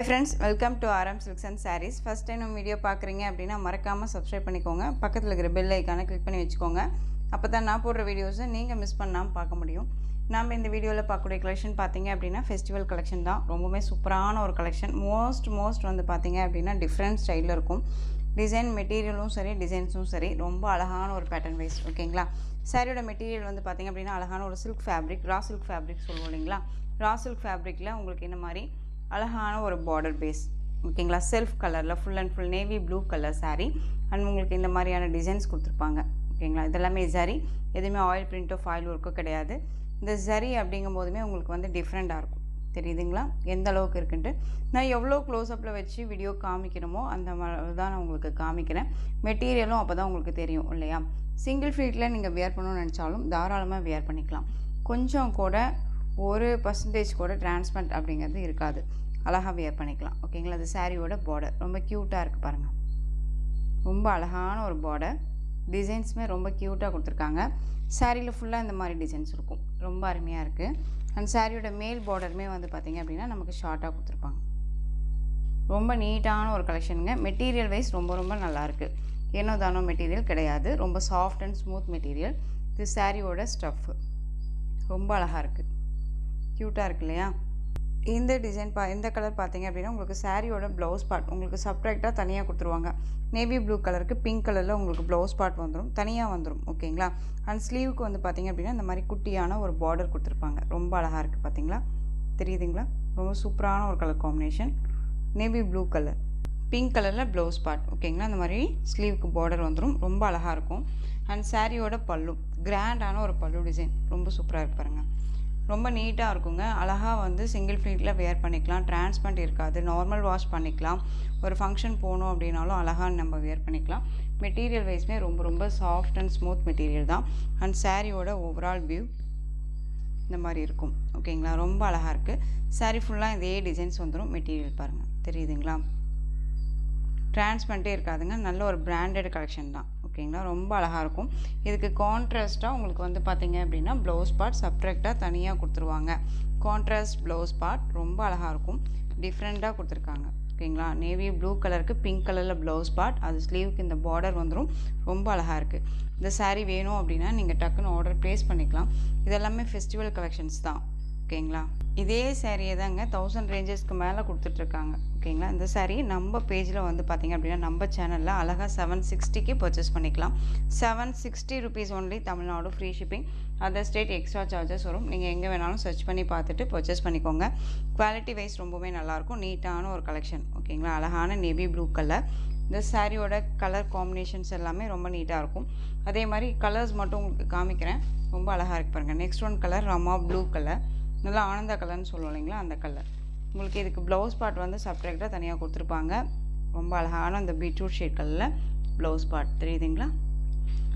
Hi friends, welcome to RM Silks and Sarees. First time நம்ம video பார்க்குறீங்க அப்படின்னா மறக்காமல் சப்ஸ்கிரைப் பண்ணிக்கோங்க. பக்கத்தில் இருக்கிற பெல் ஐக்கானை கிளிக் பண்ணி வச்சுக்கோங்க. அப்போ தான் நான் போடுற வீடியோஸை நீங்கள் மிஸ் பண்ணாமல் பார்க்க முடியும். நம்ம இந்த வீடியோவில் பார்க்கக்கூடிய கலெக்ஷன் பார்த்தீங்க அப்படின்னா ஃபெஸ்டிவல் கலெக்ஷன் தான். ரொம்பவுமே சூப்பரான ஒரு கலெக்ஷன். மோஸ்ட் வந்து பார்த்தீங்க அப்படின்னா டிஃப்ரெண்ட் ஸ்டைலில் இருக்கும். டிசைன் மெட்டீரியலும் சரி, டிசைன்ஸும் சரி, ரொம்ப அழகான ஒரு பேட்டர்ன் வைஸ். ஓகேங்களா? சாரியோட மெட்டீரியல் வந்து பார்த்திங்க அப்படின்னா அழகான ஒரு silk fabric, raw silk fabric சொல்லுவோம் இல்லைங்களா? ரா சில்க் ஃபேப்ரிக்கில் உங்களுக்கு இந்த மாதிரி அழகான ஒரு பார்டர் பேஸ். ஓகேங்களா? செல்ஃப் கலரில் full and full navy blue colour sari and உங்களுக்கு இந்த மாதிரியான டிசைன்ஸ் கொடுத்துருப்பாங்க. ஓகேங்களா? இதெல்லாமே ஜரி, எதுவுமே ஆயில் பிரிண்ட்டோ ஃபாயில் ஒர்க்கோ கிடையாது. இந்த ஜரி அப்படிங்கும் போதுமே உங்களுக்கு வந்து டிஃப்ரெண்ட்டாக இருக்கும். தெரியுதுங்களா எந்த அளவுக்கு இருக்குன்ட்டு? நான் எவ்வளோ க்ளோஸ்அப்பில் வச்சு வீடியோ காமிக்கணுமோ அந்த மாதிரி தான் நான் உங்களுக்கு காமிக்கிறேன். மெட்டீரியலும் அப்போ தான் உங்களுக்கு தெரியும் இல்லையா? சிங்கிள் ஃபீட்டில் நீங்கள் வியர் பண்ணணும்னு நினச்சாலும் தாராளமாக வியர் பண்ணிக்கலாம். கொஞ்சம் கூட 1% கூட டிரான்ஸ்பரண்ட் அப்படிங்கிறது இருக்காது. அழகாக வியர் பண்ணிக்கலாம். ஓகேங்களா? அது சாரியோட பார்டர் ரொம்ப க்யூட்டாக இருக்குது பாருங்கள். ரொம்ப அழகான ஒரு பார்டர், டிசைன்ஸுமே ரொம்ப க்யூட்டாக கொடுத்துருக்காங்க. சாரியில் ஃபுல்லாக இந்த மாதிரி டிசைன்ஸ் இருக்கும். ரொம்ப அருமையாக இருக்குது. அண்ட் சாரியோட மேல் பார்டருமே வந்து பார்த்திங்க அப்படின்னா நமக்கு ஷார்ட்டாக கொடுத்துருப்பாங்க. ரொம்ப நீட்டான ஒரு கலெக்ஷனுங்க. மெட்டீரியல் வைஸ் ரொம்ப நல்லாயிருக்கு. ஏனோ தானோ மெட்டீரியல் கிடையாது. ரொம்ப சாஃப்ட் அண்ட் ஸ்மூத் மெட்டீரியல். இது சாரியோட ஸ்டஃப்பு ரொம்ப அழகாக இருக்குது. க்யூட்டாக இருக்கு இல்லையா? இந்த டிசைன் இந்த கலர் பார்த்தீங்க அப்படின்னா உங்களுக்கு சாரியோட ப்ளவுஸ் பார்ட் உங்களுக்கு சப்ட்ராக்டாக தனியாக கொடுத்துருவாங்க. நேவி ப்ளூ கலருக்கு பிங்க் கலரில் உங்களுக்கு ப்ளவுஸ் பார்ட் வந்துடும், தனியாக வந்துடும். ஓகேங்களா? அண்ட் ஸ்லீவுக்கு வந்து பார்த்திங்க அப்படின்னா இந்த மாதிரி குட்டியான ஒரு பார்டர் கொடுத்துருப்பாங்க. ரொம்ப அழகாக இருக்குது. பார்த்தீங்களா? தெரியுதுங்களா? ரொம்ப சூப்பரான ஒரு colour combination. Navy blue colour, pink கலரில் ப்ளவுஸ் பார்ட். ஓகேங்களா? இந்த மாதிரி ஸ்லீவுக்கு பார்டர் வந்துடும். ரொம்ப அழகாக இருக்கும். அண்ட் சாரியோட பல்லு கிராண்டான ஒரு பல்லு டிசைன் ரொம்ப சூப்பராக இருக்கு பாருங்கள். ரொம்ப நீட்டாக இருக்குங்க. அழகாக வந்து சிங்கிள் ஃப்ளீட்டில் வேர் பண்ணிக்கலாம். டிரான்ஸ்பரண்ட் இருக்காது. நார்மல் வாஷ் பண்ணிக்கலாம். ஒரு ஃபங்க்ஷன் போகணும் அப்படின்னாலும் அழகாக நம்ம வேர் பண்ணிக்கலாம். மெட்டீரியல் வைஸ்மே ரொம்ப சாஃப்ட் அண்ட் ஸ்மூத் மெட்டீரியல் தான். அண்ட் சாரியோட ஓவரால் வியூ இந்த மாதிரி இருக்கும். ஓகேங்களா? ரொம்ப அழகாக இருக்குது. சாரி ஃபுல்லாக இதே டிசைன்ஸ் வந்துடும். மெட்டீரியல் பாருங்கள், தெரியுதுங்களா? டிரான்ஸ்பரண்ட்டே இருக்காதுங்க. நல்ல ஒரு பிராண்டட் கலெக்ஷன் தான். ஓகேங்களா? ரொம்ப அழகாக இருக்கும். இதுக்கு கான்ட்ராஸ்ட்டாக உங்களுக்கு வந்து பார்த்திங்க அப்படின்னா ப்ளவுஸ் பார்ட் சப்ட்ராக்டாக தனியாக கொடுத்துருவாங்க. கான்ட்ராஸ்ட் ப்ளவுஸ் பார்ட் ரொம்ப அழகாக இருக்கும். டிஃப்ரெண்ட்டாக கொடுத்துருக்காங்க. ஓகேங்களா? நேவி ப்ளூ கலருக்கு பிங்க் கலரில் ப்ளவுஸ் பார்ட், அது ஸ்லீவுக்கு இந்த பார்டர் வந்துடும். ரொம்ப அழகாக இருக்குது. இந்த சாரீ வேணும் அப்படின்னா நீங்கள் டக்குன்னு ஆர்டர் ப்ளேஸ் பண்ணிக்கலாம். இதெல்லாமே ஃபெஸ்டிவல் கலெக்ஷன்ஸ் தான். ஓகேங்களா? இதே சாரியை தாங்க 1000 ரேஞ்சஸ்க்கு மேலே கொடுத்துட்ருக்காங்க. ஓகேங்களா? இந்த சாரீ நம்ம பேஜில் வந்து பார்த்திங்க அப்படின்னா நம்ம சேனலில் அழகாக 760க்கு பர்ச்சேஸ் பண்ணிக்கலாம். 760 rupees only. Tamil Nadu free shipping. Other state extra charges வரும். நீங்கள் எங்கே வேணாலும் சர்ச் பண்ணி பார்த்துட்டு பர்ச்சேஸ் பண்ணிக்கோங்க. குவாலிட்டி வைஸ் ரொம்பவே நல்லாயிருக்கும். நீட்டான ஒரு கலெக்ஷன். ஓகேங்களா? அழகான நேவி ப்ளூ கலர். இந்த சாரியோட கலர் காம்பினேஷன்ஸ் எல்லாமே ரொம்ப நீட்டாக இருக்கும். அதே மாதிரி கலர்ஸ் மட்டும் உங்களுக்கு காமிக்கிறேன். ரொம்ப அழகாக இருக்கு பாருங்கள். Next one colour Rama blue colour, நல்லா ஆனந்த கலர்னு சொல்லுவோம் இல்லைங்களா? அந்த கலர். உங்களுக்கு இதுக்கு ப்ளவுஸ் பார்ட் வந்து சப்ட்ராக்டாக தனியாக கொடுத்துருப்பாங்க. ரொம்ப அழகான அந்த பீட்ரூட் ஷேட் கலரில் ப்ளவுஸ் பார்ட். தெரியுதுங்களா?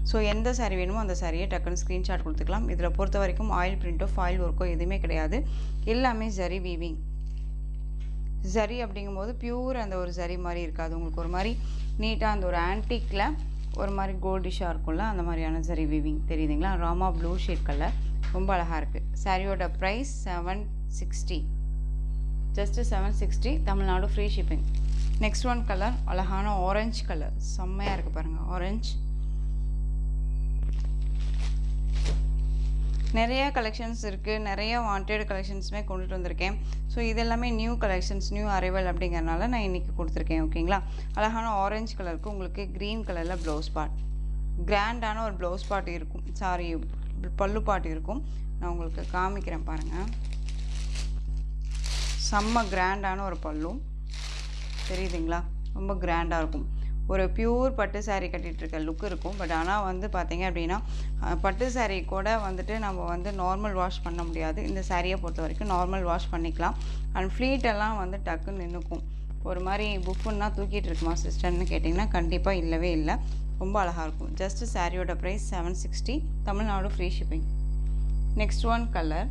ஸோ எந்த சாரீ வேணுமோ அந்த சாரியை டக்குன்னு ஸ்க்ரீன்ஷாட் கொடுத்துக்கலாம். இதில் பொறுத்த வரைக்கும் ஆயில் பிரிண்ட்டோ ஃபாயில் ஒர்க்கோ எதுவுமே கிடையாது. எல்லாமே ஜரி வீவிங். ஜரி அப்படிங்கும்போது பியூர் அந்த ஒரு ஜரி மாதிரி இருக்காது. உங்களுக்கு ஒரு மாதிரி நீட்டாக அந்த ஒரு ஆன்டிக்கில் ஒரு மாதிரி கோல்டிஷாக இருக்கும்ல, அந்த மாதிரியான ஜரி வீவிங். தெரியுதுங்களா? ராமா ப்ளூ ஷேட் கலர் ரொம்ப அழகாக இருக்குது. சாரியோட price 760, just 760. Tamil Nadu free shipping. Next one colour அழகான ஆரஞ்சு கலர், செம்மையாக இருக்குது பாருங்கள். ஆரஞ்சு. நிறைய கலெக்ஷன்ஸ் இருக்குது. நிறைய வாண்டட் கலெக்ஷன்ஸுமே கொண்டுட்டு வந்திருக்கேன். ஸோ இதெல்லாமே நியூ கலெக்ஷன்ஸ், நியூ அரைவல் அப்படிங்கிறனால நான் இன்றைக்கி கொடுத்துருக்கேன். ஓகேங்களா? அழகான ஆரஞ்சு கலருக்கு உங்களுக்கு க்ரீன் கலரில் ப்ளவுஸ் பார்ட், கிராண்டான ஒரு ப்ளவுஸ் பார்ட் இருக்கும். சாரி பல்லு பார்ட் இருக்கும். நான் உங்களுக்கு காமிக்கிறேன் பாருங்கள். செம்ம கிராண்டான ஒரு பல்லு. தெரியுதுங்களா? ரொம்ப கிராண்டாக இருக்கும். ஒரு பியூர் பட்டு சாரீ கட்டிகிட்ருக்க லுக் இருக்கும். பட் ஆனால் வந்து பார்த்திங்க அப்படின்னா பட்டு சாரீ கூட வந்துட்டு நம்ம வந்து நார்மல் வாஷ் பண்ண முடியாது. இந்த சாரியை பொறுத்த வரைக்கும் நார்மல் வாஷ் பண்ணிக்கலாம். அண்ட் ஃப்ளீட்டெல்லாம் வந்து டக்குன்னு நின்றுக்கும். ஒரு மாதிரி புஃபுன்னா தூக்கிட்டு இருக்குமா சிஸ்டர்னு கேட்டிங்கன்னா கண்டிப்பாக இல்லவே இல்லை. ரொம்ப அழகாக இருக்கும். ஜஸ்ட்டு சாரியோட price 760. Tamil Nadu free shipping. Next one colour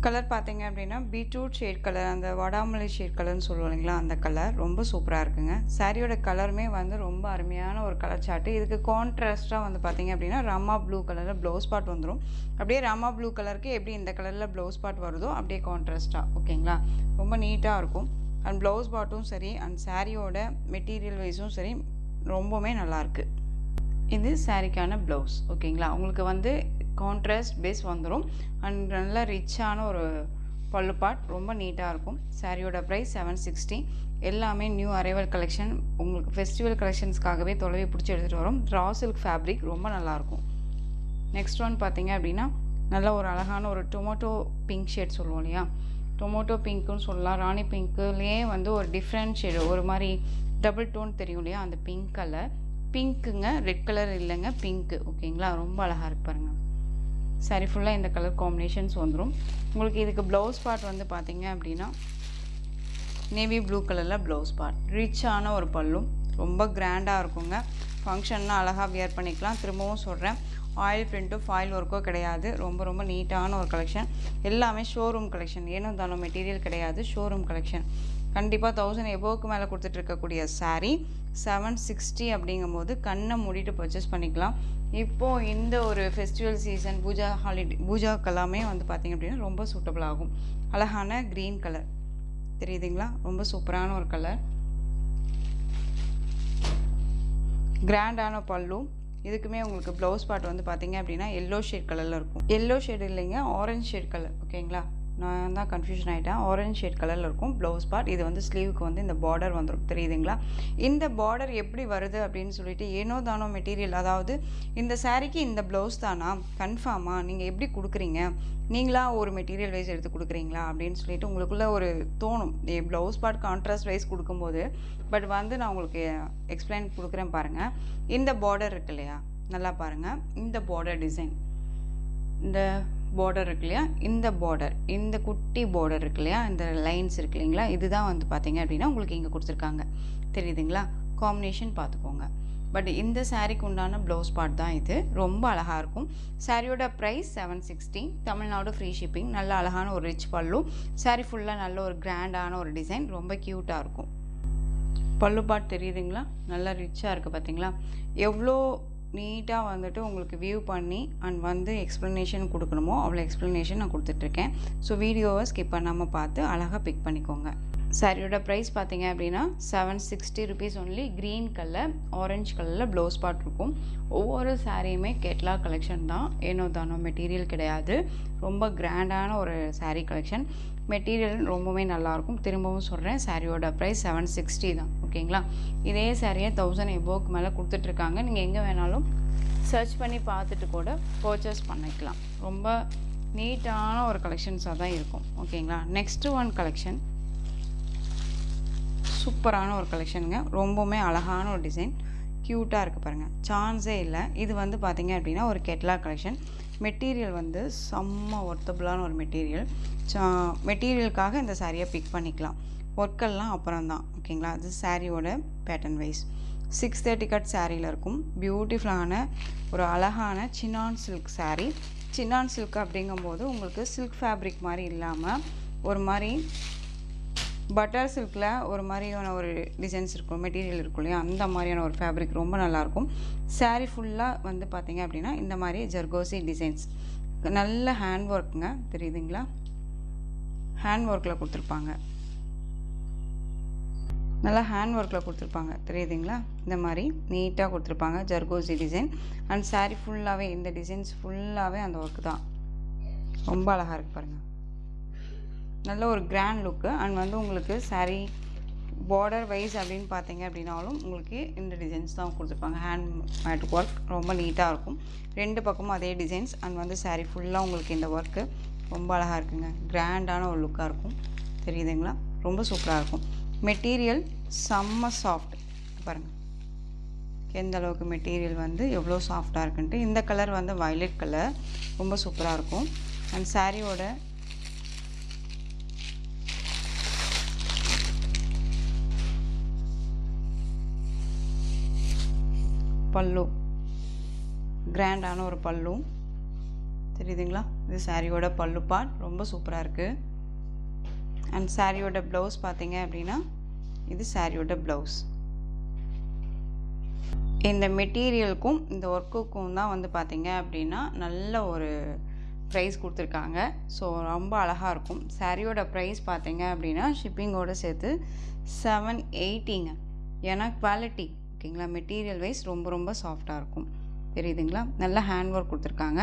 colour பார்த்தீங்க அப்படின்னா பீட்ரூட் ஷேட் கலர், அந்த வடாமல்லி ஷேட் கலர்னு சொல்லுவோம் இல்லைங்களா, அந்த கலர் ரொம்ப சூப்பராக இருக்குங்க. சாரியோட கலருமே வந்து ரொம்ப அருமையான ஒரு கலர் சார்ட்டு. இதுக்கு கான்ட்ராஸ்ட்டாக வந்து பார்த்தீங்க அப்படின்னா ராமா ப்ளூ கலரில் ப்ளவுஸ் பார்ட் வந்துடும். அப்படியே ராமா ப்ளூ கலருக்கு எப்படி இந்த கலரில் ப்ளவுஸ் பார்ட் வருதோ அப்படியே கான்ட்ராஸ்ட்டாக, ஓகேங்களா, ரொம்ப நீட்டாக இருக்கும். அண்ட் ப்ளவுஸ் பார்ட்டும் சரி அண்ட் சாரியோட மெட்டீரியல் வைஸும் சரி ரொம்பவுமே நல்லாயிருக்கு. இது சாரிக்கான ப்ளவுஸ், ஓகேங்களா. உங்களுக்கு வந்து கான்ட்ராஸ்ட் பேஸ் வந்துடும் அண்ட் நல்லா ரிச்சான ஒரு பல்லு பார்ட், ரொம்ப நீட்டாக இருக்கும். சாரியோட ப்ரைஸ் 760. எல்லாமே நியூ அரைவல் கலெக்ஷன், உங்களுக்கு ஃபெஸ்டிவல் கலெக்ஷன்ஸ்க்காகவே தொலைவி பிடிச்சி எடுத்துகிட்டு வரும். ரா சில்க் ஃபேப்ரிக் ரொம்ப நல்லாயிருக்கும். நெக்ஸ்ட் ஒன் பார்த்தீங்க அப்படின்னா நல்ல ஒரு அழகான ஒரு டொமேட்டோ பிங்க் ஷேட் சொல்லுவோம் இல்லையா, டொமேட்டோ பிங்க்குன்னு சொல்லலாம். ராணி பிங்க்குலேயே வந்து ஒரு டிஃப்ரெண்ட் ஷேடு, ஒரு மாதிரி டபுள் டோன் தெரியும் இல்லையா, அந்த பிங்க் கலர். பிங்க்குங்க, ரெட் கலர் இல்லைங்க, பிங்க்கு, ஓகேங்களா. ரொம்ப அழகாக இருக்கு பாருங்கள். சாரி ஃபுல்லாக இந்த கலர் காம்பினேஷன்ஸ் வந்துடும். உங்களுக்கு இதுக்கு ப்ளவுஸ் பார்ட் வந்து பார்த்தீங்க அப்படின்னா நேவி ப்ளூ கலரில் ப்ளவுஸ் பார்ட், ரிச்சான ஒரு பல்லும், ரொம்ப கிராண்டாக இருக்குங்க. ஃபங்க்ஷன்னா அழகாக வியர் பண்ணிக்கலாம். திரும்பவும் சொல்கிறேன், ஆயில் பிரிண்ட்டோ ஃபாயில் ஒர்க்கோ கிடையாது. ரொம்ப ரொம்ப நீட்டான ஒரு கலெக்ஷன். எல்லாமே ஷோரூம் கலெக்ஷன், ஏனும் தானோ மெட்டீரியல் கிடையாது, ஷோரூம் கலெக்ஷன். கண்டிப்பாக 1000 எபோவுக்கு மேலே கொடுத்துட்ருக்கக்கூடிய சாரீ 760 அப்படிங்கும்போது கண்ணை மூடிட்டு பர்ச்சேஸ் பண்ணிக்கலாம். இப்போது இந்த ஒரு ஃபெஸ்டிவல் சீசன், பூஜா ஹாலிடே, பூஜாக்கெல்லாமே வந்து பார்த்திங்க அப்படின்னா ரொம்ப சூட்டபிள் ஆகும். அழகான க்ரீன் கலர் தெரியுதுங்களா, ரொம்ப சூப்பரான ஒரு கலர். கிராண்டான பல்லு. இதுக்குமே உங்களுக்கு ப்ளவுஸ் பார்ட் வந்து பார்த்தீங்க அப்படின்னா எல்லோ ஷேட் கலரில் இருக்கும். எல்லோ ஷேட் இல்லைங்க, ஆரஞ்ச் ஷேட் கலர், ஓகேங்களா. நான் தான் கன்ஃபியூஷன் ஆகிட்டேன். ஆரஞ்ச் ஷேட் கலரில் இருக்கும் ப்ளவுஸ் பார்ட். இது வந்து ஸ்லீவுக்கு வந்து இந்த பார்டர் வந்துடும், தெரியுதுங்களா. இந்த பார்டர் எப்படி வருது அப்படின்னு சொல்லிட்டு ஏனோ தானோ மெட்டீரியல், அதாவது இந்த சாரீக்கு இந்த ப்ளவுஸ் தானா கன்ஃபார்மாக நீங்கள் எப்படி கொடுக்குறீங்க, நீங்களா ஒரு மெட்டீரியல் வைஸ் எடுத்து கொடுக்குறீங்களா அப்படின்னு சொல்லிட்டு உங்களுக்குள்ளே ஒரு தோணும். ப்ளவுஸ் பார்ட் கான்ட்ராஸ்ட் வைஸ் கொடுக்கும்போது. பட் வந்து நான் உங்களுக்கு எக்ஸ்பிளைன் கொடுக்குறேன் பாருங்கள். இந்த பார்டர் இருக்கு இல்லையா, நல்லா பாருங்கள். இந்த பார்டர் டிசைன், இந்த பார்டர் இருக்கு இல்லையா, இந்த பார்டர், இந்த குட்டி பார்டர் இருக்கு இல்லையா, இந்த லைன்ஸ் இருக்கு இல்லைங்களா, இதுதான் வந்து பார்த்தீங்க அப்படின்னா உங்களுக்கு இங்கே கொடுத்துருக்காங்க, தெரியுதுங்களா. காம்பினேஷன் பார்த்துக்கோங்க. பட் இந்த சாரீக்கு உண்டான ப்ளவுஸ் பார்ட் தான் இது. ரொம்ப அழகாக இருக்கும். சாரியோட ப்ரைஸ் 760. Tamil Nadu free shipping. நல்ல அழகான ஒரு ரிச் பல்லு. சாரீ ஃபுல்லாக நல்ல ஒரு கிராண்டான ஒரு டிசைன், ரொம்ப க்யூட்டாக இருக்கும். பல்லு பார்ட் தெரியுதுங்களா, நல்லா ரிச்சாக இருக்குது பார்த்தீங்களா. எவ்வளோ நீட்டாக வந்துட்டு உங்களுக்கு வியூ பண்ணி அண்ட் வந்து எக்ஸ்ப்ளனேஷன் கொடுக்கணுமோ அவ்வளோ எக்ஸ்ப்ளனேஷன் நான் கொடுத்துட்ருக்கேன். ஸோ வீடியோவை ஸ்கிப் பண்ணாமல் பார்த்து அழகாக பிக் பண்ணிக்கோங்க. சாரியோட ப்ரைஸ் பார்த்தீங்க அப்படின்னா 760 rupees only. Green colour, orange கலரில் ப்ளவுஸ் பார்ட் இருக்கும். ஒவ்வொரு சாரியுமே கேட்லாக் கலெக்ஷன் தான், ஏனோ தானோ மெட்டீரியல் கிடையாது. ரொம்ப கிராண்டான ஒரு சாரீ கலெக்ஷன். மெட்டீரியல் ரொம்பவே நல்லாயிருக்கும். திரும்பவும் சொல்கிறேன், சாரியோட ப்ரைஸ் 760 தான், ஓகேங்களா. இதே சாரியை 1000 எபோவுக்கு மேலே கொடுத்துட்ருக்காங்க. நீங்கள் எங்கே வேணாலும் சர்ச் பண்ணி பார்த்துட்டு கூட பர்ச்சேஸ் பண்ணிக்கலாம். ரொம்ப நீட்டான ஒரு கலெக்ஷன்ஸாக தான் இருக்கும், ஓகேங்களா. நெக்ஸ்ட்டு ஒன் கலெக்ஷன், சூப்பரான ஒரு கலெக்ஷனுங்க. ரொம்பவுமே அழகான ஒரு டிசைன், க்யூட்டாக இருக்குது பாருங்கள், சான்ஸே இல்லை. இது வந்து பார்த்திங்க அப்படின்னா ஒரு கெட்லாக் கலெக்ஷன். மெட்டீரியல் வந்து செம்ம ஒர்த்தபுளான ஒரு மெட்டீரியல். மெட்டீரியலுக்காக இந்த சாரியை பிக் பண்ணிக்கலாம். ஒர்க்கெல்லாம் அப்புறம் தான், ஓகேங்களா. அது சாரியோட பேட்டர்ன் வைஸ் 630 கட் சாரியில் இருக்கும். பியூட்டிஃபுல்லான ஒரு அழகான சின்னான் சில்க் சாரீ. சின்னான் சில்க் அப்படிங்கும்போது உங்களுக்கு சில்க் ஃபேப்ரிக் மாதிரி இல்லாமல் ஒரு மாதிரி பட்டர் சில்கில் ஒரு மாதிரியான ஒரு டிசைன்ஸ் இருக்கும், மெட்டீரியல் இருக்கும் இல்லையா, அந்த மாதிரியான ஒரு ஃபேப்ரிக் ரொம்ப நல்லாயிருக்கும். சாரீ ஃபுல்லாக வந்து பார்த்திங்க அப்படின்னா இந்த மாதிரி ஜர்கோசி டிசைன்ஸ், நல்ல ஹேண்ட் ஒர்க்குங்க, தெரியுதுங்களா. ஹேண்ட் ஒர்க்கில் கொடுத்துருப்பாங்க, நல்லா ஹேண்ட் ஒர்க்கில் கொடுத்துருப்பாங்க, தெரியுதுங்களா. இந்த மாதிரி நீட்டாக கொடுத்துருப்பாங்க ஜர்கோசி டிசைன். அண்ட் சாரீ ஃபுல்லாகவே இந்த டிசைன்ஸ் ஃபுல்லாகவே அந்த ஒர்க்கு தான். ரொம்ப அழகாக இருக்குது பாருங்கள், நல்ல ஒரு கிராண்ட் லுக்கு. அண்ட் வந்து உங்களுக்கு சாரீ பார்டர் வைஸ் அப்படின்னு பார்த்தீங்க அப்படின்னாலும் உங்களுக்கு இந்த டிசைன்ஸ் தான் கொடுத்துருப்பாங்க. ஹேண்ட் மேட் ஒர்க் ரொம்ப நீட்டாக இருக்கும். ரெண்டு பக்கமும் அதே டிசைன்ஸ். அண்ட் வந்து சாரீ ஃபுல்லாக உங்களுக்கு இந்த ஒர்க்கு ரொம்ப அழகாக இருக்குங்க. கிராண்டான ஒரு லுக்காக இருக்கும், தெரியுதுங்களா. ரொம்ப சூப்பராக இருக்கும். மெட்டீரியல் செம்ம சாஃப்ட் பாருங்கள், எந்த அளவுக்கு மெட்டீரியல் வந்து எவ்வளோ சாஃப்டாக இருக்குன்ட்டு. இந்த கலர் வந்து வயலட் கலர், ரொம்ப சூப்பராக இருக்கும். அண்ட் சாரியோட பல்லு கிராண்டான ஒரு பல்லு, தெரியுதுங்களா. இது சாரியோட பல்லு பார்ட் ரொம்ப சூப்பராக இருக்குது. அண்ட் சாரியோட ப்ளவுஸ் பார்த்தீங்க அப்படின்னா இது சாரியோட ப்ளவுஸ். இந்த மெட்டீரியலுக்கும் இந்த ஒர்க்குக்கும் தான் வந்து பார்த்தீங்க அப்படின்னா நல்ல ஒரு ப்ரைஸ் கொடுத்துருக்காங்க. ஸோ ரொம்ப அழகாக இருக்கும். சாரியோட ப்ரைஸ் பார்த்தீங்க அப்படின்னா ஷிப்பிங்கோடு சேர்த்து 780ங்க. ஏன்னா குவாலிட்டி ஓகேங்களா, மெட்டீரியல் வைஸ் ரொம்ப ரொம்ப சாஃப்டாக இருக்கும். தெரியுதுங்களா, நல்ல ஹேண்ட் ஒர்க் கொடுத்துருக்காங்க.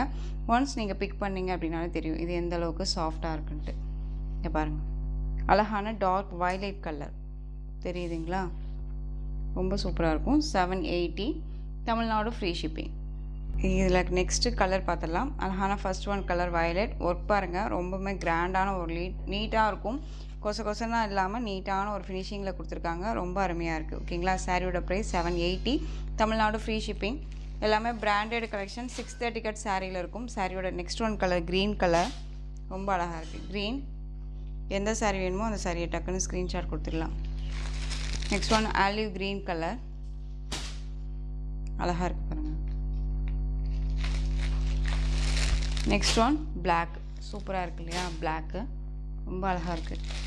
ஒன்ஸ் நீங்கள் பிக் பண்ணிங்க அப்படின்னாலே தெரியும் இது எந்த அளவுக்கு சாஃப்டாக இருக்குன்ட்டு. இங்கே பாருங்கள், அழகான டார்க் வயலட் கலர் தெரியுதுங்களா, ரொம்ப சூப்பராக இருக்கும். 780 தமிழ்நாடு ஃப்ரீ ஷிப்பிங். இதில் நெக்ஸ்ட்டு கலர் பார்த்துடலாம். அழகான first one colour violet. Work பாருங்கள், ரொம்பவுமே கிராண்டான ஒரு நீட்டாக இருக்கும். கொசனா இல்லாமல் நீட்டான ஒரு ஃபினிஷிங்கில் கொடுத்துருக்காங்க. ரொம்ப அருமையாக இருக்குது ஓகேங்களா. சாரியோட ப்ரைஸ் 780 தமிழ்நாடு ஃப்ரீ ஷிப்பிங். எல்லாமே பிராண்டட் கலெக்ஷன். 630 கட் சாரியில் இருக்கும். சாரியோட next one colour green colour, ரொம்ப அழகாக இருக்குது. க்ரீன் எந்த சாரி வேணுமோ அந்த சாரியை டக்குன்னு ஸ்க்ரீன்ஷாட் கொடுத்துடலாம். Next one olive green colour, அழகாக இருக்குது பாருங்கள். நெக்ஸ்ட் ஒன் பிளாக், சூப்பராக இருக்குது இல்லையா, பிளாக்கு ரொம்ப அழகாக இருக்குது.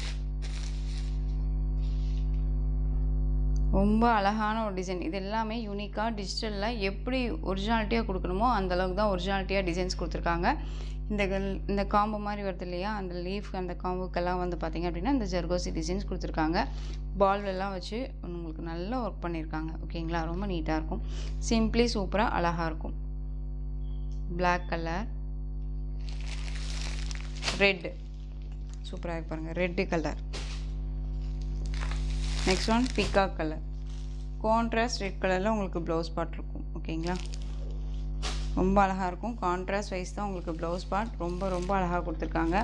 ரொம்ப அழகான ஒரு டிசைன். இது எல்லாமே யூனிக்காக டிஜிட்டலில் எப்படி ஒரிஜினாலிட்டியாக கொடுக்கணுமோ அந்தளவுக்கு தான் ஒரிஜினாலிட்டியாக டிசைன்ஸ் கொடுத்துருக்காங்க. இந்த காம்போ மாதிரி வருது இல்லையா, அந்த லீஃப் அந்த காம்போக்கெல்லாம் வந்து பார்த்திங்க அப்படின்னா இந்த ஜர்கோசி டிசைன்ஸ் கொடுத்துருக்காங்க. பால்வெல்லாம் வச்சு உங்களுக்கு நல்லா ஒர்க் பண்ணியிருக்காங்க ஓகேங்களா. ரொம்ப நீட்டாக இருக்கும். சிம்பிளி சூப்பராக அழகாக இருக்கும். பிளாக் கலர், ரெட் சூப்பராக இருக்கு பாருங்கள், red colour. Next one peacock colour, contrast red கலரில் உங்களுக்கு ப்ளவுஸ் பார்ட் இருக்கும் ஓகேங்களா. ரொம்ப அழகாக இருக்கும். கான்ட்ராஸ்ட் வைஸ் தான் உங்களுக்கு ப்ளவுஸ் பார்ட். ரொம்ப ரொம்ப அழகாக கொடுத்துருக்காங்க.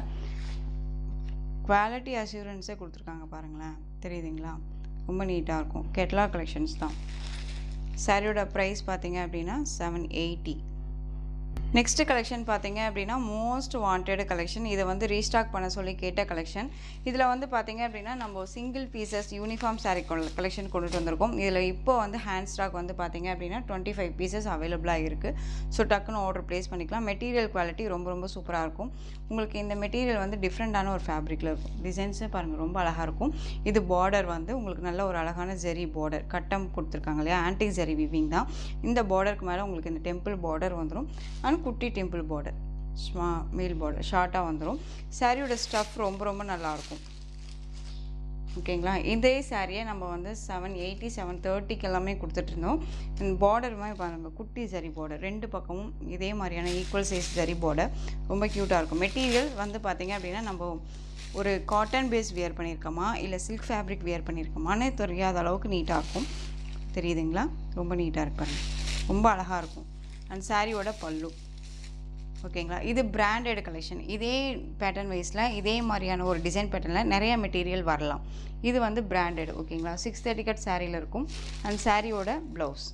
குவாலிட்டி அஷூரன்ஸே கொடுத்துருக்காங்க பாருங்களேன், தெரியுதுங்களா, ரொம்ப நீட்டாக இருக்கும். கேட்லாக் கலெக்ஷன்ஸ் தான். சாரியோட ப்ரைஸ் பார்த்தீங்க அப்படின்னா 780. நெக்ஸ்ட்டு கலெக்ஷன் பார்த்தீங்க அப்படின்னா மோஸ்ட் வாண்டட் கலெக்ஷன். இதை வந்து ரீஸ்டாக் பண்ண சொல்லி கேட்ட கலெக்ஷன். இதில் வந்து பார்த்தீங்க அப்படின்னா நம்ம single pieces uniform sari collection கொண்டுட்டு வந்திருக்கோம். இதில் இப்போ வந்து ஹேண்ட் ஸ்டாக் வந்து பார்த்தீங்க அப்படின்னா 25 பீசஸ் அவைலபிளாக இருக்குது. ஸோ டக்குன்னு ஆர்டர் ப்ளேஸ் பண்ணிக்கலாம். மெட்டீரியல் குவாலிட்டி ரொம்ப ரொம்ப சூப்பராக இருக்கும். உங்களுக்கு இந்த மெட்டீரியல் வந்து டிஃப்ரெண்ட்டான ஒரு ஃபேப்ரிக்கில் இருக்கும். டிசைன்ஸே பாருங்கள் ரொம்ப அழகாக இருக்கும். இது பார்டர் வந்து உங்களுக்கு நல்ல ஒரு அழகான ஜெரி பார்டர் கட்டம் கொடுத்துருக்காங்க இல்லையா, ஆன்டிக் ஜெரி விவிங் தான். இந்த பார்டருக்கு மேலே உங்களுக்கு இந்த டெம்பிள் பார்டர் வந்துடும். அண்ட் குட்டி டெம்பிள் பார்டர், மேல் பார்டர் ஷார்ட்டாக வந்துடும். சாரியோட ஸ்டஃப் ரொம்ப ரொம்ப நல்லாயிருக்கும் ஓகேங்களா. இதே சாரியை நம்ம வந்து 780 730 எல்லாமே கொடுத்துட்ருந்தோம். இந்த பார்டர் மாதிரி பாருங்கள், குட்டி ஜரி பார்டர், ரெண்டு பக்கமும் இதே மாதிரியான ஈக்குவல் சைஸ் ஜரி பார்டர், ரொம்ப க்யூட்டாக இருக்கும். மெட்டீரியல் வந்து பார்த்திங்க அப்படின்னா நம்ம ஒரு காட்டன் பேஸ் வியர் பண்ணியிருக்கோமா இல்லை சில்க் ஃபேப்ரிக் வியர் பண்ணியிருக்கோமான்னு தெரியாத அளவுக்கு நீட்டாக இருக்கும். தெரியுதுங்களா, ரொம்ப நீட்டாக இருப்பாங்க, ரொம்ப அழகாக இருக்கும். அண்ட் சாரியோட பல்லு ஓகேங்களா. இது பிராண்டட் கலெக்ஷன். இதே பேட்டர்ன் வைஸில் இதே மாதிரியான ஒரு டிசைன் பேட்டர்னில் நிறைய மெட்டீரியல் வரலாம். இது வந்து பிராண்டட் ஓகேங்களா. 630 கட் சாரியில் இருக்கும். அண்ட் சாரியோட ப்ளவுஸ்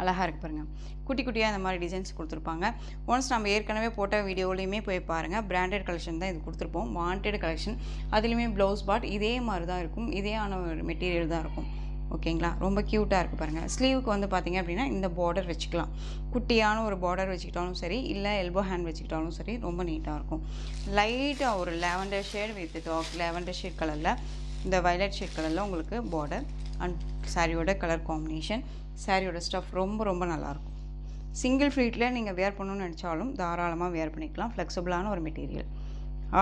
அழகாக இருக்குது பாருங்கள். குட்டி குட்டியாக இந்த மாதிரி டிசைன்ஸ் கொடுத்துருப்பாங்க. ஒன்ஸ் நம்ம ஏற்கனவே போட்ட வீடியோலையுமே போய் பாருங்கள். பிராண்டட் கலெக்ஷன் தான் இது கொடுத்துருப்போம். Wanted collection. அதுலேயுமே ப்ளவுஸ் பார்ட் இதே மாதிரி தான் இருக்கும். இதே ஆன ஒரு மெட்டீரியல் தான் இருக்கும் ஓகேங்களா. ரொம்ப க்யூட்டாக இருக்குது பாருங்கள். ஸ்லீவுக்கு வந்து பார்த்திங்க அப்படின்னா இந்த பார்டர் வச்சுக்கலாம். குட்டியான ஒரு பார்டர் வச்சுக்கிட்டாலும் சரி, இல்லை எல்போ ஹேண்ட் வச்சுக்கிட்டாலும் சரி, ரொம்ப நீட்டாக இருக்கும். லைட்டாக ஒரு lavender shade with dark lavender shade கலரில், இந்த வயலட் ஷேட் கலரில் உங்களுக்கு பார்டர் அண்ட் சாரியோட கலர் காம்பினேஷன். சாரியோட ஸ்டஃப் ரொம்ப ரொம்ப நல்லாயிருக்கும். சிங்கிள் ஃப்ளீட்டில் நீங்கள் வேர் பண்ணணும்னு நினச்சாலும் தாராளமாக வேர் பண்ணிக்கலாம். ஃப்ளெக்சிபிளான ஒரு மெட்டீரியல்.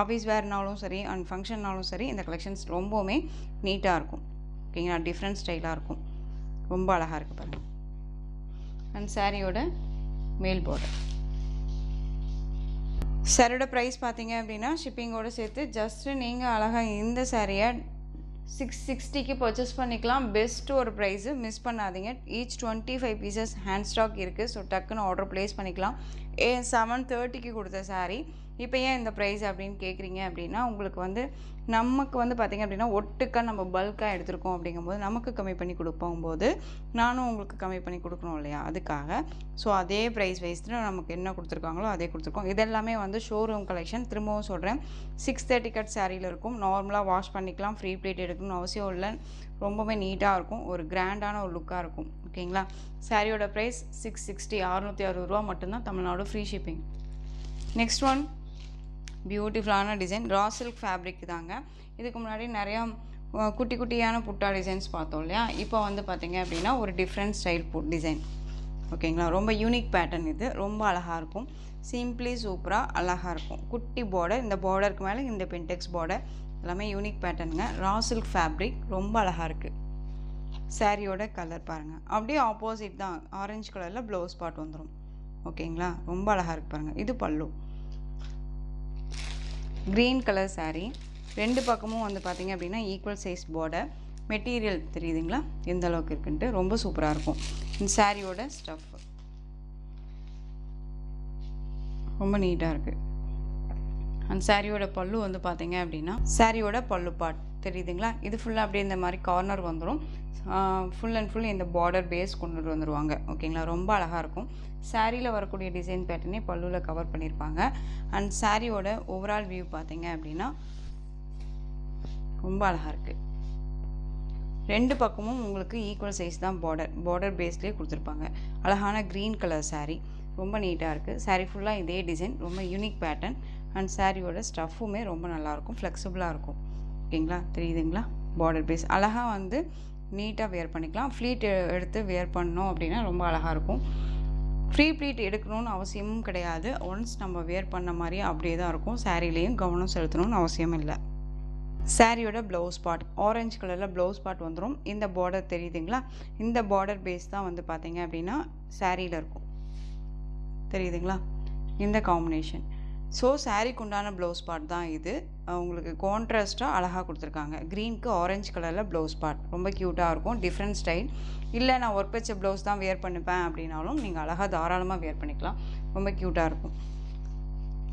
ஆஃபீஸ் வேர்னாலும் சரி அண்ட் ஃபங்க்ஷன்னாலும் சரி இந்த கலெக்ஷன்ஸ் ரொம்பவுமே நீட்டாக இருக்கும் ஓகேங்களா. டிஃப்ரெண்ட் ஸ்டைலாக இருக்கும். ரொம்ப அழகாக இருக்குது பாருங்கள். அண்ட் சாரியோட மேல் பார்டர். சாரியோட ப்ரைஸ் பார்த்தீங்க அப்படின்னா ஷிப்பிங்கோடு சேர்த்து ஜஸ்ட்டு நீங்கள் அழகாக இந்த சாரியை 660க்கு பர்ச்சேஸ் பண்ணிக்கலாம். பெஸ்ட்டு ஒரு ப்ரைஸு, மிஸ் பண்ணாதீங்க. ஈச் 25 பீசஸ் ஹேண்ட் ஸ்டாக் இருக்குது. ஸோ டக்குன்னு ஆர்டர் ப்ளேஸ் பண்ணிக்கலாம். 730க்கு கொடுத்த சாரீ இப்போ ஏன் இந்த ப்ரைஸ் அப்படின்னு கேட்குறீங்க அப்படின்னா, உங்களுக்கு வந்து நமக்கு வந்து பார்த்திங்க அப்படின்னா ஒட்டுக்காக நம்ம பல்காக எடுத்துருக்கோம் அப்படிங்கும்போது நமக்கு கம்மி பண்ணி கொடுப்போம்போது நானும் உங்களுக்கு கம்மி பண்ணி கொடுக்கணும் இல்லையா, அதுக்காக. ஸோ அதே ப்ரைஸ் வைஸில் நமக்கு என்ன கொடுத்துருக்காங்களோ அதே கொடுத்துருக்கோம். இதெல்லாமே வந்து ஷோரூம் கலெக்ஷன். திரும்பவும் சொல்கிறேன், 630 கட் சாரியில் இருக்கும். நார்மலாக வாஷ் பண்ணிக்கலாம். ஃப்ரீ ப்ளேட் எடுக்கணும்னு அவசியம் இல்லை. ரொம்பவே நீட்டாக இருக்கும். ஒரு கிராண்டான ஒரு லுக்காக இருக்கும் ஓகேங்களா. சாரியோட ப்ரைஸ் 660 660 ரூபா மட்டும்தான். Tamil Nadu free shipping. Next one பியூட்டிஃபுல்லான டிசைன் ரா சில்க் ஃபேப்ரிக் தாங்க. இதுக்கு முன்னாடி நிறையா குட்டி குட்டியான புட்டா டிசைன்ஸ் பார்த்தோம் இல்லையா. இப்போ வந்து பார்த்திங்க அப்படின்னா ஒரு டிஃப்ரெண்ட் ஸ்டைல் டிசைன். ஓகேங்களா, ரொம்ப யூனிக் பேட்டர்ன். இது ரொம்ப அழகாக இருக்கும். சிம்பிளி சூப்பராக அழகாக இருக்கும். குட்டி பார்டர், இந்த பார்டருக்கு மேலே இந்த பென்டெக்ஸ் பார்டர், எல்லாமே யூனிக் பேட்டர்னுங்க. ரா சில்க் ஃபேப்ரிக் ரொம்ப அழகாக இருக்குது. சாரியோட கலர் பாருங்கள், அப்படியே ஆப்போசிட் தான். ஆரஞ்சு கலரில் ப்ளவுஸ் பார்ட் வந்துடும். ஓகேங்களா, ரொம்ப அழகாக இருக்குது பாருங்கள். இது பல்லு. க்ரீன் கலர் சாரீ, ரெண்டு பக்கமும் வந்து பார்த்திங்க அப்படின்னா ஈக்குவல் சைஸ் பார்டர். மெட்டீரியல் தெரியுதுங்களா எந்த அளவுக்கு இருக்குன்ட்டு, ரொம்ப சூப்பராக இருக்கும். இந்த சாரியோட ஸ்டஃப் ரொம்ப நீட்டாக இருக்குது. அந்த சாரியோட பல்லு வந்து பார்த்திங்க அப்படின்னா சாரியோட பல்லு பார்ட் தெரியுதுங்களா. இது ஃபுல்லாக அப்படியே இந்த மாதிரி கார்னர் வந்துடும். ஃபுல் அண்ட் ஃபுல் இந்த பார்டர் பேஸ் கொண்டு வந்துடுவாங்க. ஓகேங்களா, ரொம்ப அழகாக இருக்கும். சாரியில் வரக்கூடிய டிசைன் பேட்டர்னே பல்லுவில் கவர் பண்ணியிருப்பாங்க. அண்ட் சாரியோட ஓவரால் வியூ பார்த்திங்க அப்படின்னா ரொம்ப அழகாக இருக்குது. ரெண்டு பக்கமும் உங்களுக்கு ஈக்குவல் சைஸ் தான் பார்டர் பேஸ்லேயே கொடுத்துருப்பாங்க. அழகான க்ரீன் கலர் சாரீ, ரொம்ப நீட்டாக இருக்குது. சாரீ ஃபுல்லாக இதே டிசைன், ரொம்ப யூனிக் பேட்டர்ன். அண்ட் சாரியோட ஸ்டஃப்புமே ரொம்ப நல்லாயிருக்கும், ஃப்ளெக்சிபிளாக இருக்கும். ஓகேங்களா, தெரியுதுங்களா. பார்டர் பேஸ் அழகாக வந்து நீட்டாக வேர் பண்ணிக்கலாம். ஃப்ளீட் எடுத்து வேர் பண்ணோம் அப்படின்னா ரொம்ப அழகாக இருக்கும். ஃப்ரீ ப்ளீட் எடுக்கணும்னு அவசியமும் கிடையாது. ஒன்ஸ் நம்ம வேர் பண்ண மாதிரியே அப்படியே தான் இருக்கும். சாரீலேயும் கவனம் செலுத்தணும்னு அவசியம் இல்லை. சாரியோட ப்ளவுஸ் பார்ட் ஆரஞ்சு கலரில் ப்ளவுஸ் பார்ட் வந்துடும். இந்த பார்டர் தெரியுதுங்களா, இந்த பார்டர் பேஸ் தான் வந்து பார்த்திங்க அப்படின்னா சாரியில் இருக்கும். தெரியுதுங்களா, இந்த காம்பினேஷன். ஸோ சாரீக்கு உண்டான ப்ளவுஸ் பார்ட் தான் இது. உங்களுக்கு கான்ட்ராஸ்ட்டாக அழகாக கொடுத்துருக்காங்க. க்ரீனுக்கு ஆரஞ்சு கலரில் ப்ளவுஸ் பார்ட் ரொம்ப க்யூட்டாக இருக்கும். Different style. இல்லை நான் ஒர்க் வச்ச ப்ளவுஸ் தான் வேர் பண்ணிப்பேன் அப்படின்னாலும் நீங்கள் அழகாக தாராளமாக வேர் பண்ணிக்கலாம். ரொம்ப க்யூட்டாக இருக்கும்.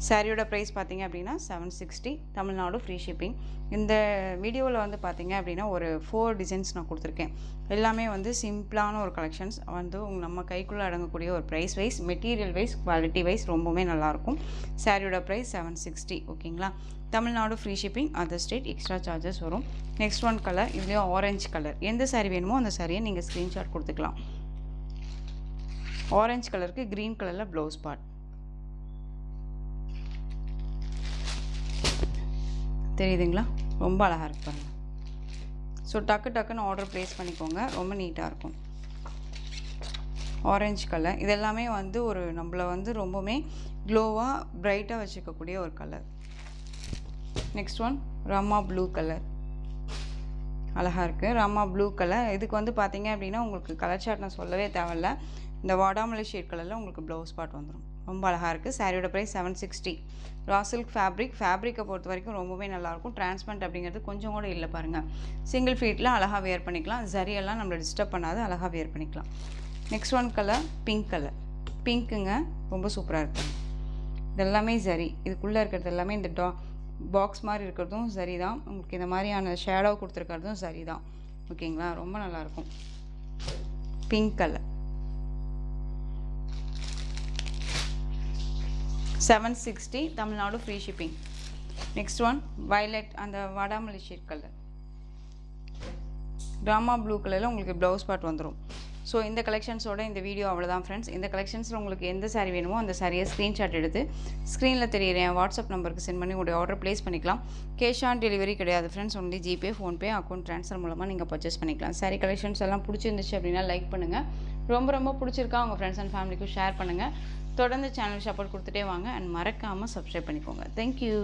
சாரியோட ப்ரைஸ் பார்த்திங்க அப்படின்னா 760, தமிழ்நாடு ஃப்ரீ ஷிப்பிங். இந்த வீடியோவில் வந்து பார்த்திங்க அப்படின்னா ஒரு 4 டிசைன்ஸ் நான் கொடுத்துருக்கேன். எல்லாமே வந்து சிம்பிளான ஒரு கலெக்ஷன்ஸ் வந்து நம்ம கைக்குள்ளே அடங்கக்கூடிய ஒரு price wise, material wise, quality wise ரொம்பவுமே நல்லாயிருக்கும். சாரியோட ப்ரைஸ் 760. ஓகேங்களா, Tamil Nadu free shipping, other state extra charges வரும். நெக்ஸ்ட் ஒன் கலர், இதுலேயும் ஆரஞ்சு கலர். எந்த சாரி வேணுமோ அந்த சாரியை நீங்கள் ஸ்க்ரீன்ஷாட் கொடுத்துக்கலாம். ஆரஞ்சு கலருக்கு க்ரீன் கலரில் ப்ளவுஸ் பார்ட் தெரியுதுங்களா, ரொம்ப அழகாக இருக்கு பாருங்கள். ஸோ டக்குன்னு ஆர்டர் ப்ளேஸ் பண்ணிக்கோங்க, ரொம்ப நீட்டாக இருக்கும். ஆரஞ்சு கலர் இது எல்லாமே வந்து ஒரு நம்மளை வந்து ரொம்பவுமே க்ளோவாக ப்ரைட்டாக வச்சுக்கக்கூடிய ஒரு colour. Next one Rama blue colour, அழகாக இருக்குது. Rama blue colour. இதுக்கு வந்து பார்த்திங்க அப்படின்னா உங்களுக்கு கலர் சார்ட் நான் சொல்லவே தேவையில்ல. இந்த வாடாமல்லி ஷேட் கலரில் உங்களுக்கு ப்ளவுஸ் பார்ட் வந்துடும். ரொம்ப அழகாக இருக்குது. சாரியோட ப்ரைஸ் 760. ரா சில்க் ஃபேப்ரிக்கை பொறுத்த வரைக்கும் ரொம்பவே நல்லாயிருக்கும். டிரான்ஸ்பரண்ட் அப்படிங்கிறது கொஞ்சம் கூட இல்லை பாருங்கள். சிங்கிள் ஃபீட்டில் அழகாக வேர் பண்ணிக்கலாம். ஜரியெல்லாம் நம்மளை டிஸ்டர்ப் பண்ணாது, அழகாக வேர் பண்ணிக்கலாம். Next one colour pink colour. பிங்க்குங்க, ரொம்ப சூப்பராக இருக்குது. இதெல்லாமே ஜரி. இதுக்குள்ளே இருக்கிறது எல்லாமே இந்த பாக்ஸ் மாதிரி இருக்கிறதும் சரி தான். உங்களுக்கு இந்த மாதிரியான ஷேடோ கொடுத்துருக்கிறதும் சரி தான். ஓகேங்களா, ரொம்ப நல்லாயிருக்கும். Pink colour 760, Tamil Nadu free shipping. Next one violet, அந்த வாடாமல்லி ஷேட் கலர். ராமா ப்ளூ கலரில் உங்களுக்கு ப்ளவுஸ் பார்ட் வந்துடும். ஸோ இந்த கலெக்ஷன்ஸோட இந்த வீடியோ அவ்வளோதான் ஃப்ரெண்ட்ஸ். இந்த கலெக்ஷன்ஸில் உங்களுக்கு எந்த சாரீ வேணுமோ அந்த சாரியை ஸ்க்ரீன்ஷாட் எடுத்து ஸ்க்ரீனில் தெரியுற என் வாட்ஸ்அப் நம்பருக்கு சென்ட் பண்ணி உங்களுடைய ஆர்டர் ப்ளேஸ் பண்ணிக்கலாம். கேஷ் ஆன் டெலிவரி கிடையாது friends. Only GPay, PhonePe, account transfer மூலமாக நீங்கள் பர்ச்சேஸ் பண்ணிக்கலாம். சாரீ கலெக்ஷன்ஸ் எல்லாம் பிடிச்சிருந்துச்சு அப்படின்னா லைக் பண்ணுங்கள். ரொம்ப பிடிச்சிருக்கா உங்கள் ஃப்ரெண்ட்ஸ் அண்ட் ஃபேமிலிக்கும் ஷேர் பண்ணுங்கள். தொடர்ந்து சேனல் சப்போர்ட் கொடுத்துட்டே வாங்க. அண்ட் மறக்காமல் சப்ஸ்கிரைப் பண்ணிக்கோங்க. தேங்க்யூ.